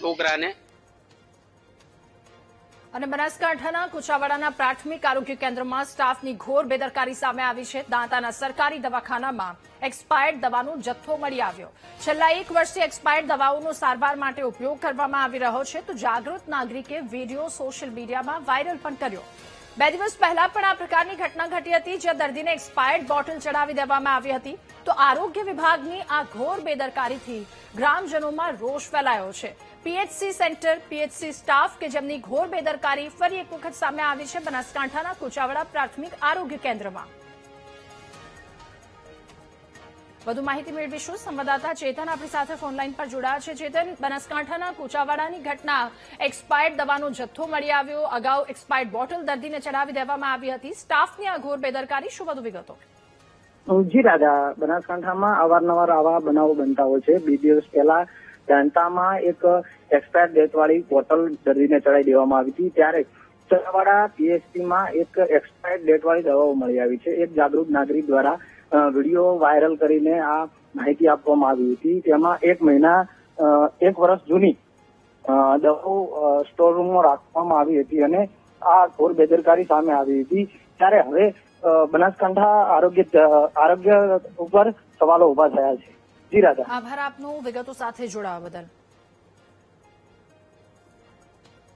છોકરાને। અને બનાસકાંઠાના કુચાવાડાના પ્રાથમિક આરોગ્ય કેન્દ્રમાં સ્ટાફની ઘોર બેદરકારી સામે આવી છે। દાંતાના સરકારી દવાખાનામાં એક્સપાયર્ડ દવાનો જથ્થો મળી આવ્યો। છેલ્લા 1 વર્ષથી એક્સપાયર્ડ દવાઓનો સારવાર માટે ઉપયોગ કરવામાં આવી રહ્યો છે, તો જાગૃત નાગરિકે વિડીયો સોશિયલ મીડિયામાં વાયરલ પણ કર્યો। 2 દિવસ પહેલા પણ આ પ્રકારની ઘટના ઘટી હતી, જ્યાં દર્દીને એક્સપાયર્ડ બોટલ ચડાવી દેવામાં આવી હતી। તો આરોગ્ય વિભાગની આ ઘોર બેદરકારીથી ગ્રામજનોમાં રોષ ફેલાયો છે। પીએચસી સેન્ટર, પીએચસી સ્ટાફ કે જેમની ઘોર બેદરકારી ફરી એક વખત સામે આવી છે બનાસકાંઠાના કુચાવાડા પ્રાથમિક આરોગ્ય કેન્દ્રમાં। વધુ માહિતી મેળવીશું। સંવાદદાતા ચેતન આપણી સાથે ફોનલાઈન પર જોડાયા છે। ચેતન, બનાસકાંઠાના કુચાવાડાની ઘટના, એક્સપાયર્ડ દવાનો જથ્થો મળી આવ્યો, અગાઉ એક્સપાયર્ડ બોટલ દર્દીને ચડાવી દેવામાં આવી હતી, સ્ટાફની આ ઘોર બેદરકારી, શું વધુ વિગતો? જી રાજા, બનાસકાંઠામાં અવારનવાર આવા બનાવો બનતા હોય છે। 2 દિવસ પહેલા દાંતામાં એક એક્સપાયર્ડ ડેટ વાળી બોટલ દર્દીને ચડાવી દેવામાં આવી હતી, ત્યારે કુચાવાડા પીએચસીમાં એક એક્સપાયર્ડ ડેટ વાળી દવાઓ મળી આવી છે। એક જાગૃત નાગરિક દ્વારા વિડીયો વાયરલ કરીને આ માહિતી આપવામાં આવી હતી। તેમાં 1 વર્ષ જૂની દવાઓ સ્ટોર રૂમમાં રાખવામાં આવી હતી અને આ ઘોર બેદરકારી સામે આવી હતી। ત્યારે હવે બનાસકાંઠા આરોગ્ય ઉપર સવાલો ઉભા થયા છે। જી રાજા, આભાર આપનો વિગતો સાથે જોડાવા બદલ।